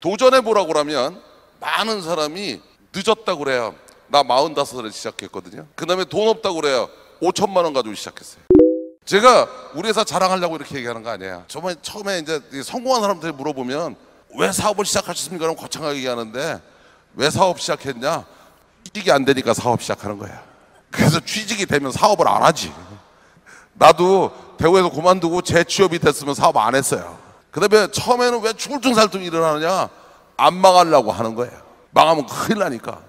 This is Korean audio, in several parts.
도전해보라고 그러면 많은 사람이 늦었다고 그래요. 나 45살에 시작했거든요. 그 다음에 돈 없다고 그래요. 5천만 원 가지고 시작했어요. 제가 우리 회사 자랑하려고 이렇게 얘기하는 거 아니에요. 처음에 이제 성공한 사람들 물어보면 왜 사업을 시작하셨습니까? 라고 거창하게 얘기하는데 왜 사업 시작했냐? 취직이 안 되니까 사업 시작하는 거야. 그래서 취직이 되면 사업을 안 하지. 나도 대구에서 그만두고 재취업이 됐으면 사업 안 했어요. 그 다음에 처음에는 왜 출중살tung 일을 하느냐? 안 망하려고 하는 거예요. 망하면 큰일 나니까.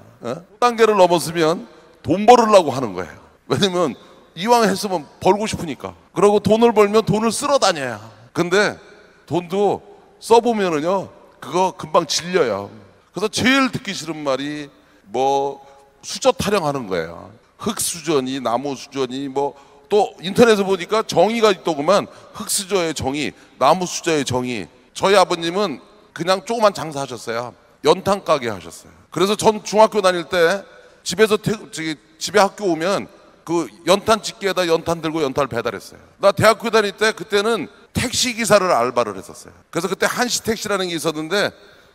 1단계를 넘었으면 돈 벌으려고 하는 거예요. 왜냐면 이왕 했으면 벌고 싶으니까. 그리고 돈을 벌면 돈을 쓸어 다녀야. 근데 돈도 써보면은요 그거 금방 질려요. 그래서 제일 듣기 싫은 말이 뭐 수저 타령하는 거예요. 흙 수저니 나무 수저니 뭐 또 인터넷에 보니까 정의가 있더구만. 흙 수저의 정의, 나무 수저의 정의. 저희 아버님은 그냥 조그만 장사하셨어요. 연탄 가게 하셨어요. 그래서 전 중학교 다닐 때 집에서 집에 학교 오면 그 연탄 집게에다 연탄 들고 연탄을 배달했어요. 나 대학교 다닐 때 그때는 택시 기사를 알바를 했었어요. 그래서 그때 한시 택시라는 게 있었는데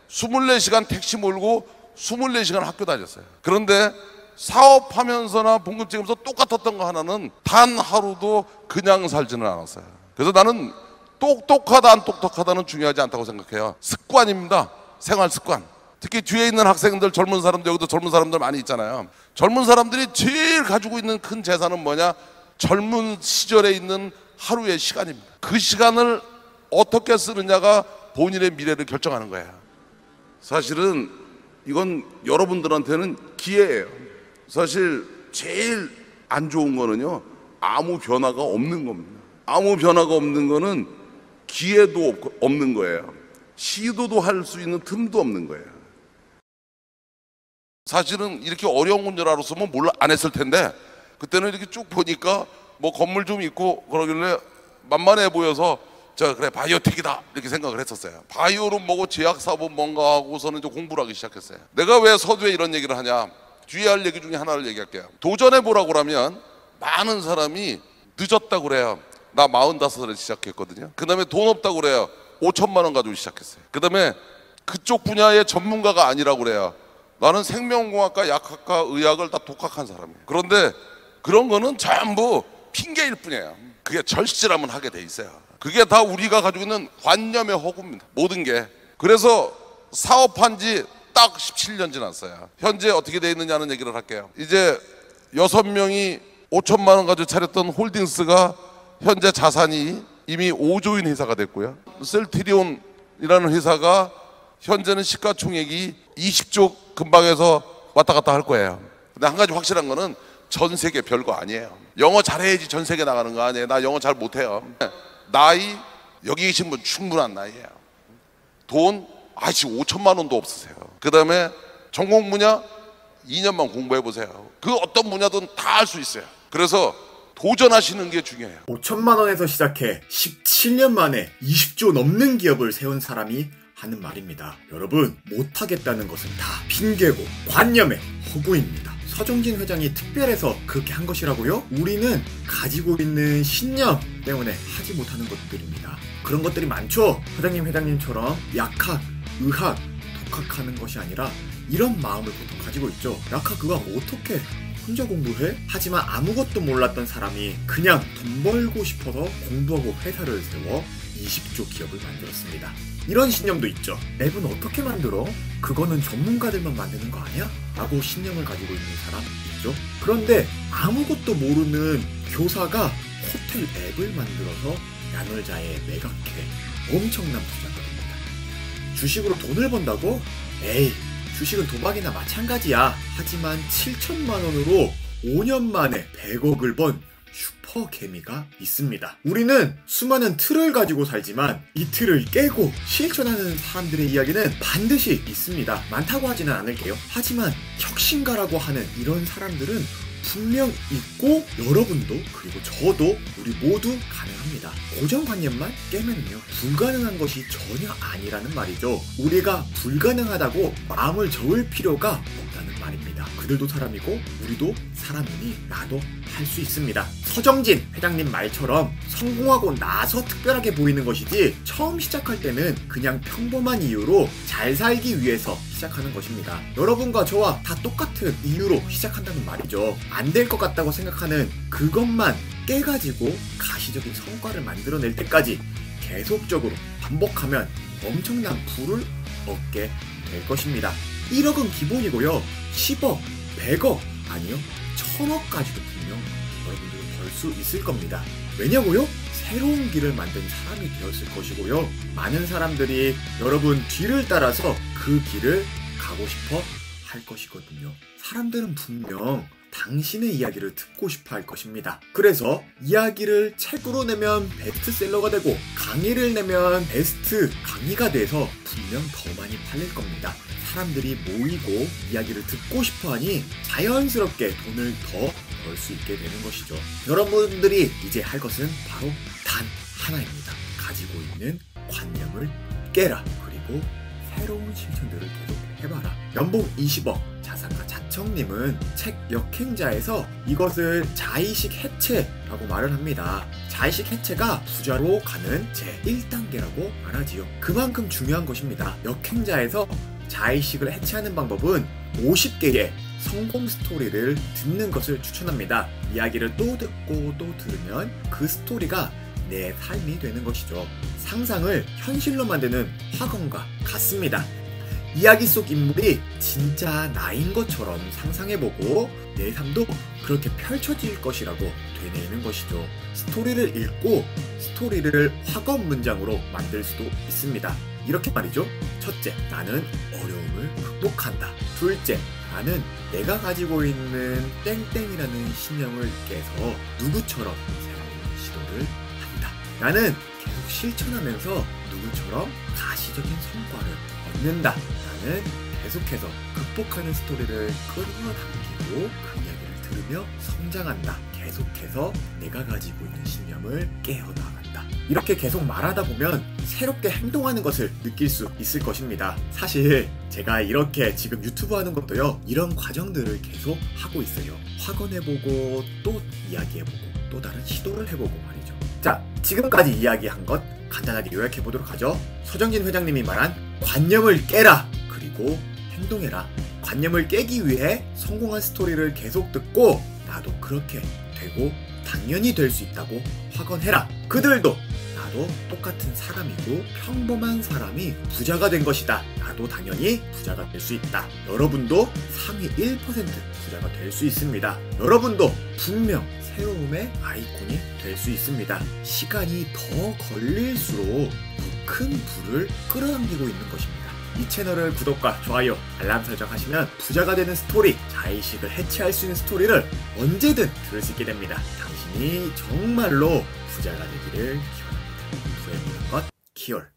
24시간 택시 몰고 24시간 학교 다녔어요. 그런데 사업하면서나 봉급 찍으면서 똑같았던 거 하나는 단 하루도 그냥 살지는 않았어요. 그래서 나는 똑똑하다 안 똑똑하다는 중요하지 않다고 생각해요. 습관입니다. 생활 습관. 특히 뒤에 있는 학생들, 젊은 사람들, 여기도 젊은 사람들 많이 있잖아요. 젊은 사람들이 제일 가지고 있는 큰 재산은 뭐냐? 젊은 시절에 있는 하루의 시간입니다. 그 시간을 어떻게 쓰느냐가 본인의 미래를 결정하는 거예요. 사실은 이건 여러분들한테는 기회예요. 사실 제일 안 좋은 거는요, 아무 변화가 없는 겁니다. 아무 변화가 없는 거는 기회도 없는 거예요. 시도도 할 수 있는 틈도 없는 거예요. 사실은 이렇게 어려운 문제를 알았으면 몰라 안 했을 텐데 그때는 이렇게 쭉 보니까 뭐 건물 좀 있고 그러길래 만만해 보여서 자 그래 바이오텍이다 이렇게 생각을 했었어요. 바이오는 뭐고 제약사업은 뭔가 하고서는 이제 공부를 하기 시작했어요. 내가 왜 서두에 이런 얘기를 하냐? 뒤에 할 얘기 중에 하나를 얘기할게요. 도전해보라고 그러면 많은 사람이 늦었다고 그래요. 나 45살에 시작했거든요. 그 다음에 돈 없다고 그래요. 5천만 원 가지고 시작했어요. 그 다음에 그쪽 분야의 전문가가 아니라고 그래요. 나는 생명공학과, 약학과, 의학을 다 독학한 사람이에요. 그런데 그런 거는 전부 핑계일 뿐이에요. 그게 절실하면 하게 돼 있어요. 그게 다 우리가 가지고 있는 관념의 허구입니다. 모든 게. 그래서 사업한 지 딱 17년 지났어요. 현재 어떻게 돼 있느냐는 얘기를 할게요. 이제 6명이 5천만 원 가지고 차렸던 홀딩스가 현재 자산이 이미 5조인 회사가 됐고요. 셀트리온이라는 회사가 현재는 시가총액이 20조 근방에서 왔다 갔다 할 거예요. 근데 한 가지 확실한 거는 전 세계 별거 아니에요. 영어 잘해야지 전 세계 나가는 거 아니에요. 나 영어 잘 못해요. 나이 여기 계신 분 충분한 나이에요. 돈 아직 5천만 원도 없으세요. 그 다음에 전공 분야 2년만 공부해 보세요. 그 어떤 분야든 다 할 수 있어요. 그래서 도전하시는 게 중요해요. 5천만 원에서 시작해 17년 만에 20조 넘는 기업을 세운 사람이 하는 말입니다. 여러분, 못하겠다는 것은 다 핑계고 관념의 허구입니다. 서종진 회장이 특별해서 그렇게 한 것이라고요? 우리는 가지고 있는 신념 때문에 하지 못하는 것들입니다. 그런 것들이 많죠? 회장님처럼 약학, 의학, 독학하는 것이 아니라 이런 마음을 보통 가지고 있죠. 약학, 의학 어떻게 혼자 공부해? 하지만 아무것도 몰랐던 사람이 그냥 돈 벌고 싶어서 공부하고 회사를 세워 20조 기업을 만들었습니다. 이런 신념도 있죠. 앱은 어떻게 만들어? 그거는 전문가들만 만드는 거 아니야? 라고 신념을 가지고 있는 사람 있죠. 그런데 아무것도 모르는 교사가 호텔 앱을 만들어서 야놀자에 매각해 엄청난 부자가 됩니다. 주식으로 돈을 번다고? 에이, 주식은 도박이나 마찬가지야. 하지만 7천만 원으로 5년 만에 100억을 번 슈퍼개미가 있습니다. 우리는 수많은 틀을 가지고 살지만 이 틀을 깨고 실천하는 사람들의 이야기는 반드시 있습니다. 많다고 하지는 않을게요. 하지만 혁신가라고 하는 이런 사람들은 분명 있고 여러분도 그리고 저도 우리 모두 가능합니다. 고정관념만 깨면요 불가능한 것이 전혀 아니라는 말이죠. 우리가 불가능하다고 마음을 저을 필요가 없다는 말입니다. 있습니다. 그들도 사람이고 우리도 사람이니 나도 할 수 있습니다. 서정진 회장님 말처럼 성공하고 나서 특별하게 보이는 것이지 처음 시작할 때는 그냥 평범한 이유로 잘 살기 위해서 시작하는 것입니다. 여러분과 저와 다 똑같은 이유로 시작한다는 말이죠. 안 될 것 같다고 생각하는 그것만 깨가지고 가시적인 성과를 만들어낼 때까지 계속적으로 반복하면 엄청난 부를 얻게 될 것입니다. 1억은 기본이고요. 10억, 100억, 아니요 1000억까지도 분명 여러분들은 벌 수 있을 겁니다. 왜냐고요? 새로운 길을 만든 사람이 되었을 것이고요. 많은 사람들이 여러분 뒤를 따라서 그 길을 가고 싶어 할 것이거든요. 사람들은 분명 당신의 이야기를 듣고 싶어 할 것입니다. 그래서 이야기를 책으로 내면 베스트셀러가 되고 강의를 내면 베스트 강의가 돼서 분명 더 많이 팔릴 겁니다. 사람들이 모이고 이야기를 듣고 싶어 하니 자연스럽게 돈을 더 벌 수 있게 되는 것이죠. 여러분들이 이제 할 것은 바로 단 하나입니다. 가지고 있는 관념을 깨라. 그리고 새로운 실천들을 계속 해봐라. 연봉 20억 자산가 자청님은 책 역행자에서 이것을 자의식 해체라고 말을 합니다. 자의식 해체가 부자로 가는 제1단계라고 말하지요. 그만큼 중요한 것입니다. 역행자에서 자의식을 해체하는 방법은 50개의 성공 스토리를 듣는 것을 추천합니다. 이야기를 또 듣고 또 들으면 그 스토리가 내 삶이 되는 것이죠. 상상을 현실로 만드는 학원과 같습니다. 이야기 속 인물이 진짜 나인 것처럼 상상해보고 내 삶도 그렇게 펼쳐질 것이라고 되뇌이는 것이죠. 스토리를 읽고 스토리를 학원 문장으로 만들 수도 있습니다. 이렇게 말이죠. 첫째, 나는 어려움을 극복한다. 둘째, 나는 내가 가지고 있는 땡땡이라는 신념을 깨서 누구처럼 새로운 시도를 한다. 나는 계속 실천하면서 누구처럼 가시적인 성과를 얻는다. 나는 계속해서 극복하는 스토리를 끌어당기고 그 이야기를 들으며 성장한다. 계속해서 내가 가지고 있는 신념을 깨어나간다. 이렇게 계속 말하다 보면 새롭게 행동하는 것을 느낄 수 있을 것입니다. 사실 제가 이렇게 지금 유튜브 하는 것도요, 이런 과정들을 계속 하고 있어요. 확언해보고 또 이야기해보고 또 다른 시도를 해보고 말이죠. 자, 지금까지 이야기한 것 간단하게 요약해보도록 하죠. 서정진 회장님이 말한 관념을 깨라. 그리고 행동해라. 관념을 깨기 위해 성공한 스토리를 계속 듣고 나도 그렇게 되고 당연히 될 수 있다고 확언해라. 그들도 나도 똑같은 사람이고 평범한 사람이 부자가 된 것이다. 나도 당연히 부자가 될 수 있다. 여러분도 상위 1% 부자가 될 수 있습니다. 여러분도 분명 새로움의 아이콘이 될 수 있습니다. 시간이 더 걸릴수록 더 큰 불을 끌어당기고 있는 것입니다. 이 채널을 구독과 좋아요, 알람 설정하시면 부자가 되는 스토리, 자의식을 해체할 수 있는 스토리를 언제든 들을 수 있게 됩니다. 당신이 정말로 부자가 되기를 기원합니다. 부의 모든 것, 키올.